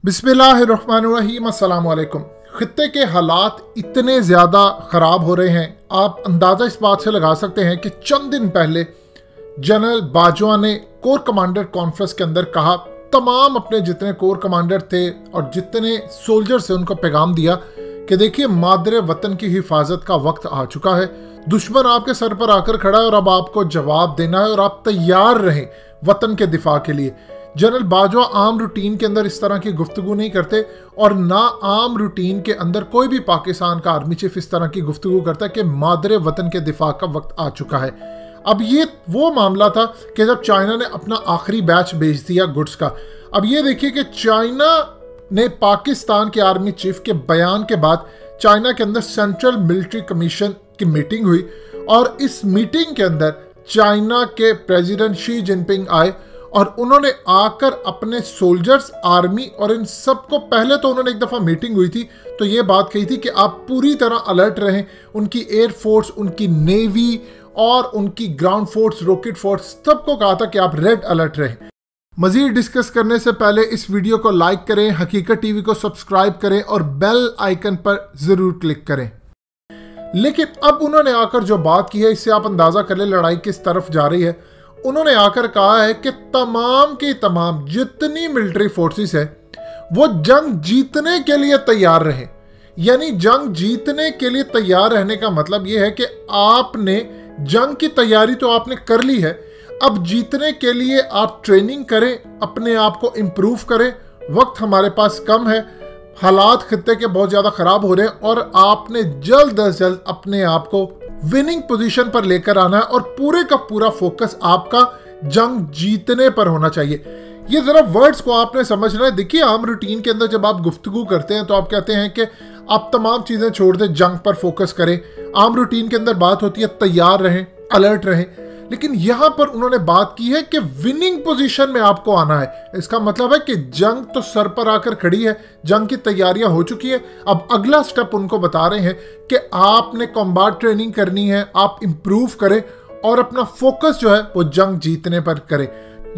बिस्मिल्लाहिर्रहमानिर्रहीम अस्सलाम वालेकुम। खित्ते के हालात इतने ज़्यादा ख़राब हो रहे हैं, आप अंदाज़ा इस बात से लगा सकते हैं कि चंद दिन पहले जनरल बाजवा ने कोर कमांडर कॉन्फ्रेंस के अंदर कहा, तमाम अपने जितने कोर कमांडर थे और जितने सोल्जर्स थे उनको पैगाम दिया कि देखिए मादरे वतन की हिफाजत का वक्त आ चुका है। दुश्मन आपके सर पर आकर खड़ा है और अब आपको जवाब देना है और आप तैयार रहें वतन के दिफा के लिए। जनरल बाजवा आम रूटीन के अंदर इस तरह की गुफ्तगू नहीं करते और ना आम रूटीन के अंदर कोई भी पाकिस्तान का आर्मी चीफ इस तरह की गुफ्तगू करता है कि मादरे वतन के दिफा का वक्त आ चुका है। अब ये वो मामला था कि जब चाइना ने अपना आखिरी बैच भेज दिया गुड्स का। अब ये देखिए कि चाइना ने पाकिस्तान के आर्मी चीफ के बयान के बाद चाइना के अंदर सेंट्रल मिलिट्री कमीशन की मीटिंग हुई और इस मीटिंग के अंदर चाइना के प्रेसिडेंट शी जिनपिंग आए और उन्होंने आकर अपने सोल्जर्स, आर्मी और इन सबको, पहले तो उन्होंने एक दफ़ा मीटिंग हुई थी तो ये बात कही थी कि आप पूरी तरह अलर्ट रहें। उनकी एयरफोर्स, उनकी नेवी और उनकी ग्राउंड फोर्स, रॉकेट फोर्स, सबको कहा था कि आप रेड अलर्ट रहें। मज़ीद डिस्कस करने से पहले इस वीडियो को लाइक करें, हकीकत टीवी को सब्सक्राइब करें और बेल आइकन पर ज़रूर क्लिक करें। लेकिन अब उन्होंने आकर जो बात की है, इससे आप अंदाज़ा कर लें लड़ाई किस तरफ जा रही है। उन्होंने आकर कहा है कि तमाम की तमाम जितनी मिलिट्री फोर्सेस है वो जंग जीतने के लिए तैयार रहें। यानी जंग जीतने के लिए तैयार रहने का मतलब ये है कि आपने जंग की तैयारी तो आपने कर ली है, अब जीतने के लिए आप ट्रेनिंग करें, अपने आप को इम्प्रूव करें। वक्त हमारे पास कम है, हालात खित्ते के बहुत ज़्यादा ख़राब हो रहे हैं और आपने जल्द अज जल्द अपने आप को विनिंग पोजीशन पर लेकर आना है और पूरे का पूरा फोकस आपका जंग जीतने पर होना चाहिए। ये ज़रा वर्ड्स को आपने समझना है। देखिए आम रूटीन के अंदर जब आप गुफ्तगू करते हैं तो आप कहते हैं कि आप तमाम चीज़ें छोड़ दें, जंग पर फोकस करें। आम रूटीन के अंदर बात होती है तैयार रहें, अलर्ट रहें। लेकिन यहाँ पर उन्होंने बात की है कि विनिंग पोजीशन में आपको आना है। इसका मतलब है कि जंग तो सर पर आकर खड़ी है, जंग की तैयारियां हो चुकी है। अब अगला स्टेप उनको बता रहे हैं कि आपने कॉम्बैट ट्रेनिंग करनी है, आप इंप्रूव करें और अपना फोकस जो है वो जंग जीतने पर करें।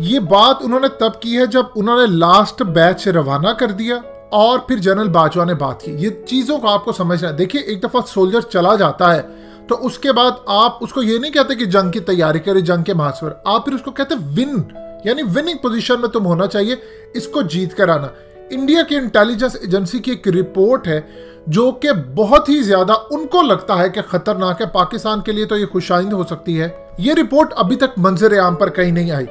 ये बात उन्होंने तब की है जब उन्होंने लास्ट बैच रवाना कर दिया और फिर जनरल बाजवा ने बात की। ये चीज़ों को आपको समझना है। देखिए एक दफ़ा सोल्जर चला जाता है तो उसके बाद आप उसको ये नहीं कहते कि जंग की तैयारी करें, जंग के महाज पर, आप फिर उसको कहते विन, यानी विनिंग पोजीशन में तुम होना चाहिए, इसको जीत कर आना। इंडिया की इंटेलिजेंस एजेंसी की एक रिपोर्ट है जो कि बहुत ही ज्यादा उनको लगता है कि खतरनाक है। पाकिस्तान के लिए तो ये खुशाइंद हो सकती है। ये रिपोर्ट अभी तक मंजर आम पर कहीं नहीं आई।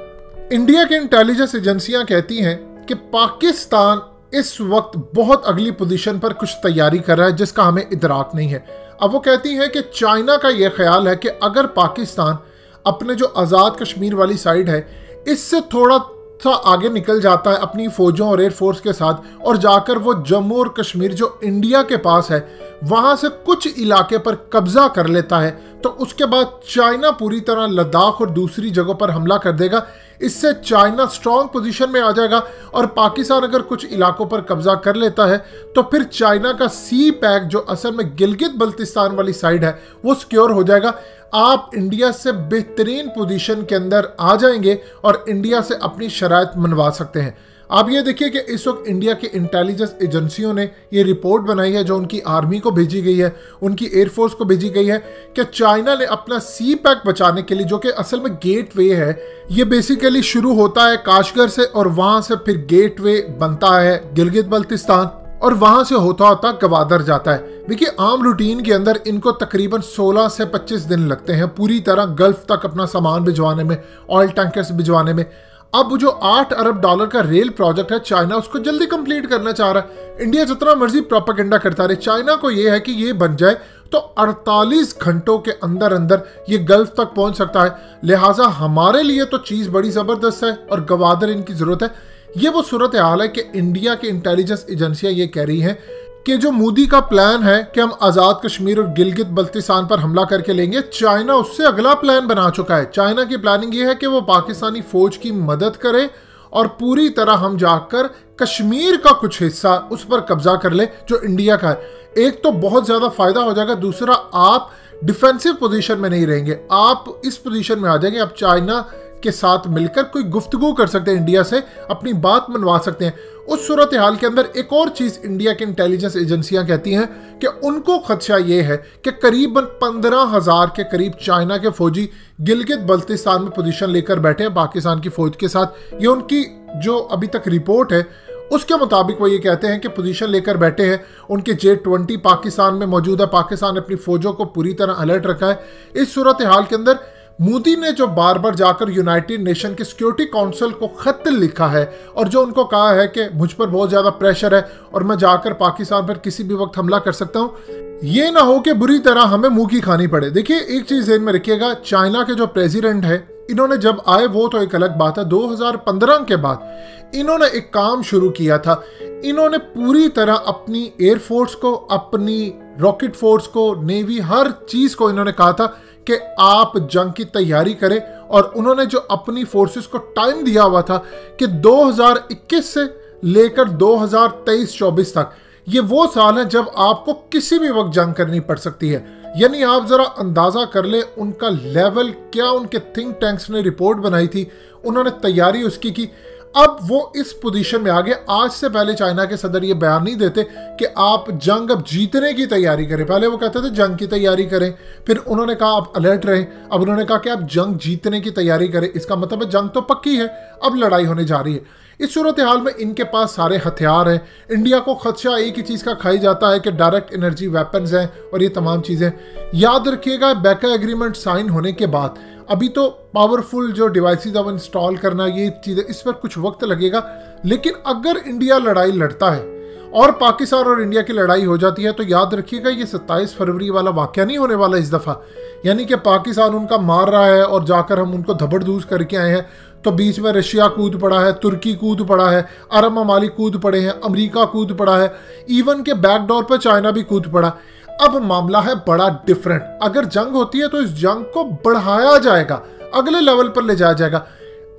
इंडिया की इंटेलिजेंस एजेंसियां कहती हैं कि पाकिस्तान इस वक्त बहुत अगली पोजीशन पर कुछ तैयारी कर रहा है जिसका हमें इदराक नहीं है। अब वो कहती हैं कि चाइना का यह ख्याल है कि अगर पाकिस्तान अपने जो आज़ाद कश्मीर वाली साइड है इससे थोड़ा सा आगे निकल जाता है अपनी फौजों और एयरफोर्स के साथ और जाकर वो जम्मू और कश्मीर जो इंडिया के पास है वहाँ से कुछ इलाके पर कब्जा कर लेता है तो उसके बाद चाइना पूरी तरह लद्दाख और दूसरी जगहों पर हमला कर देगा। इससे चाइना स्ट्रॉन्ग पोजीशन में आ जाएगा और पाकिस्तान अगर कुछ इलाकों पर कब्जा कर लेता है तो फिर चाइना का सी पैक जो असल में गिलगित बल्तिस्तान वाली साइड है वो सिक्योर हो जाएगा। आप इंडिया से बेहतरीन पोजीशन के अंदर आ जाएंगे और इंडिया से अपनी शराइत मनवा सकते हैं। आप ये देखिए कि इस वक्त इंडिया की इंटेलिजेंस एजेंसियों ने ये रिपोर्ट बनाई है जो उनकी आर्मी को भेजी गई है, उनकी एयरफोर्स को भेजी गई है कि चाइना ने अपना सी पैक बचाने के लिए, जो कि असल में गेट वे है, ये बेसिकली शुरू होता है काशगर से और वहाँ से फिर गेट वे बनता है गिलगित बल्तिस्तान और वहाँ से होता होता गवादर जाता है। देखिए आम रूटीन के अंदर इनको तकरीबन 16 से 25 दिन लगते हैं पूरी तरह गल्फ तक अपना सामान भिजवाने में, ऑयल टैंकर्स भिजवाने में। अब जो $8 अरब का रेल प्रोजेक्ट है चाइना उसको जल्दी कंप्लीट करना चाह रहा है। इंडिया जितना मर्जी प्रोपेगेंडा करता रहे, चाइना को ये है कि ये बन जाए तो 48 घंटों के अंदर अंदर ये गल्फ तक पहुंच सकता है। लिहाजा हमारे लिए तो चीज़ बड़ी ज़बरदस्त है और गवादर इनकी ज़रूरत है। ये वो सूरत हाल है कि इंडिया की इंटेलिजेंस एजेंसियां ये कह रही हैं कि जो मोदी का प्लान है कि हम आज़ाद कश्मीर और गिलगित बल्तिस्तान पर हमला करके लेंगे, चाइना उससे अगला प्लान बना चुका है। चाइना की प्लानिंग ये है कि वो पाकिस्तानी फौज की मदद करे और पूरी तरह हम जाकर कश्मीर का कुछ हिस्सा उस पर कब्जा कर ले जो इंडिया का है। एक तो बहुत ज़्यादा फायदा हो जाएगा, दूसरा आप डिफेंसिव पोजीशन में नहीं रहेंगे, आप इस पोजीशन में आ जाएंगे। अब चाइना के साथ मिलकर कोई गुफ्तगू कर सकते हैं, इंडिया से अपनी बात मनवा सकते हैं। उस सूरत हाल के अंदर एक और चीज इंडिया की इंटेलिजेंस एजेंसियां कहती हैं कि उनको खदशा ये है कि करीबन 15,000 के करीब चाइना के फौजी गिलगित बल्तिस्तान में पोजीशन लेकर बैठे हैं पाकिस्तान की फौज के साथ। ये उनकी जो अभी तक रिपोर्ट है उसके मुताबिक वो ये कहते हैं कि पोजीशन लेकर बैठे हैं। उनके J-20 पाकिस्तान में मौजूद है। पाकिस्तान ने अपनी फौजों को पूरी तरह अलर्ट रखा है। इस सूरत हाल के अंदर मोदी ने जो बार बार जाकर यूनाइटेड नेशन के सिक्योरिटी काउंसिल को खत लिखा है और जो उनको कहा है कि मुझ पर बहुत ज़्यादा प्रेशर है और मैं जाकर पाकिस्तान पर किसी भी वक्त हमला कर सकता हूँ, ये ना हो कि बुरी तरह हमें मुंह की खानी पड़े। देखिए, एक चीज़ ध्यान में रखिएगा, चाइना के जो प्रेसिडेंट है, इन्होंने जब आए वो तो एक अलग बात है। 2015 के बाद इन्होंने एक काम शुरू किया था। इन्होंने पूरी तरह अपनी एयरफोर्स को, अपनी रॉकेट फोर्स को, नेवी, हर चीज़ को इन्होंने कहा था कि आप जंग की तैयारी करें। और उन्होंने जो अपनी फोर्सेस को टाइम दिया हुआ था कि 2021 से लेकर 2023-24 तक, ये वो साल है जब आपको किसी भी वक्त जंग करनी पड़ सकती है। यानी आप जरा अंदाजा कर ले उनका लेवल क्या। उनके थिंक टैंक्स ने रिपोर्ट बनाई थी, उन्होंने तैयारी उसकी की। अब वो इस पोजीशन में आ गए। आज से पहले चाइना के सदर ये बयान नहीं देते कि आप जंग अब जीतने की तैयारी करें। पहले वो कहते थे जंग की तैयारी करें, फिर उन्होंने कहा आप अलर्ट रहें, अब उन्होंने कहा कि आप जंग जीतने की तैयारी करें। इसका मतलब है जंग तो पक्की है, अब लड़ाई होने जा रही है। इस सूरत हाल में इनके पास सारे हथियार हैं। इंडिया को खदशा एक ही चीज़ का खाई जाता है कि डायरेक्ट एनर्जी वेपन्स हैं और ये तमाम चीज़ें। याद रखिएगा, बैका एग्रीमेंट साइन होने के बाद अभी तो पावरफुल जो डिवाइसेस अब इंस्टॉल करना, ये चीज़ें, इस पर कुछ वक्त लगेगा। लेकिन अगर इंडिया लड़ाई लड़ता है और पाकिस्तान और इंडिया की लड़ाई हो जाती है तो याद रखिएगा ये 27 फरवरी वाला वाक़या नहीं होने वाला इस दफ़ा। यानी कि पाकिस्तान उनका मार रहा है और जाकर हम उनको धबड़धूस करके आए हैं, तो बीच में रशिया कूद पड़ा है, तुर्की कूद पड़ा है, अरब ममालिक कूद पड़े हैं, अमेरिका कूद पड़ा है, इवन के बैकडोर पर चाइना भी कूद पड़ा। अब मामला है बड़ा डिफरेंट। अगर जंग होती है तो इस जंग को बढ़ाया जाएगा, अगले लेवल पर ले जाया जाएगा।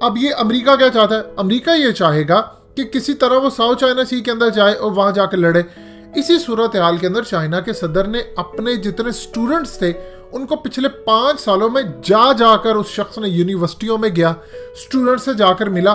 अब ये अमेरिका क्या चाहता है? अमेरिका ये चाहेगा कि किसी तरह वो साउथ चाइना सी के अंदर जाए और वहां जाकर लड़े। इसी सूरत हाल के अंदर चाइना के सदर ने अपने जितने स्टूडेंट्स थे उनको पिछले 5 सालों में जाकर उस शख्स ने यूनिवर्सिटियों में गया, स्टूडेंट से जाकर मिला।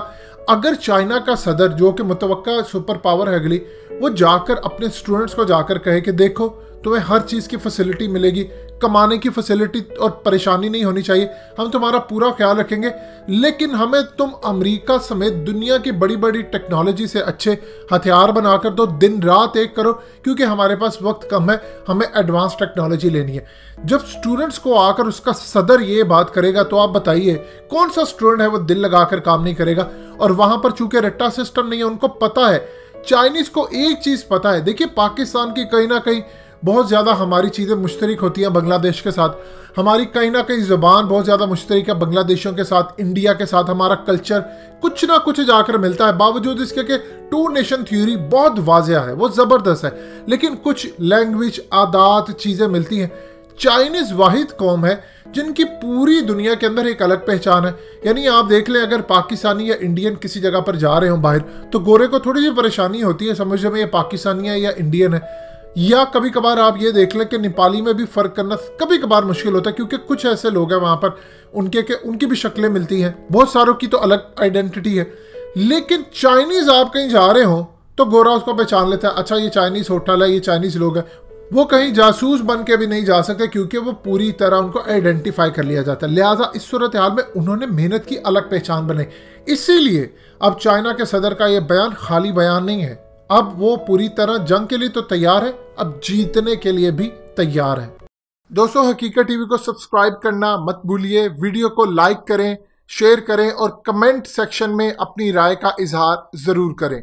अगर चाइना का सदर, जो कि मुतवक्का सुपर पावर है अगली, वो जाकर अपने स्टूडेंट्स को जाकर कहे कि देखो तुम्हें हर चीज़ की फैसिलिटी मिलेगी, कमाने की फैसिलिटी और परेशानी नहीं होनी चाहिए, हम तुम्हारा पूरा ख्याल रखेंगे, लेकिन हमें तुम अमेरिका समेत दुनिया की बड़ी बड़ी टेक्नोलॉजी से अच्छे हथियार बनाकर दो, दिन रात एक करो, क्योंकि हमारे पास वक्त कम है, हमें एडवांस टेक्नोलॉजी लेनी है। जब स्टूडेंट्स को आकर उसका सदर ये बात करेगा तो आप बताइए कौन सा स्टूडेंट है वो दिल लगाकर काम नहीं करेगा। और वहां पर चूंकि रट्टा सिस्टम नहीं है, उनको पता है, चाइनीज को एक चीज पता है। देखिए, पाकिस्तान की कहीं ना कहीं बहुत ज़्यादा हमारी चीज़ें मुश्तरक होती हैं बांग्लादेश के साथ, हमारी कहीं ना कहीं ज़ुबान बहुत ज़्यादा मुश्तरक है बांग्लादेशियों के साथ, इंडिया के साथ हमारा कल्चर कुछ ना कुछ जाकर मिलता है। बावजूद इसके कि 2 नेशन थ्योरी बहुत वाज़ेह है, वो ज़बरदस्त है, लेकिन कुछ लैंग्वेज, आदात, चीज़ें मिलती हैं। चाइनीज़ वाहिद कौम है जिनकी पूरी दुनिया के अंदर एक अलग पहचान है। यानी आप देख लें, अगर पाकिस्तानी या इंडियन किसी जगह पर जा रहे हो बाहर, तो गोरे को थोड़ी सी परेशानी होती है समझने में ये पाकिस्तानी है या इंडियन है। या कभी कभार आप ये देख लें कि नेपाली में भी फ़र्क करना कभी कभार मुश्किल होता है, क्योंकि कुछ ऐसे लोग हैं वहाँ पर उनकी भी शक्लें मिलती हैं, बहुत सारों की तो अलग आइडेंटिटी है। लेकिन चाइनीज़ आप कहीं जा रहे हो तो गोरा उसको पहचान लेता है, अच्छा ये चाइनीज़ होटल है, ये चाइनीज़ लोग हैं। वो कहीं जासूस बन के भी नहीं जा सकते, क्योंकि वो पूरी तरह उनको आइडेंटिफाई कर लिया जाता है। लिहाजा इस सूरत हाल में उन्होंने मेहनत की, अलग पहचान बनाई। इसीलिए अब चाइना के सदर का ये बयान खाली बयान नहीं है, अब वो पूरी तरह जंग के लिए तो तैयार है, अब जीतने के लिए भी तैयार है। दोस्तों, हकीकत टीवी को सब्सक्राइब करना मत भूलिए, वीडियो को लाइक करें, शेयर करें और कमेंट सेक्शन में अपनी राय का इजहार जरूर करें।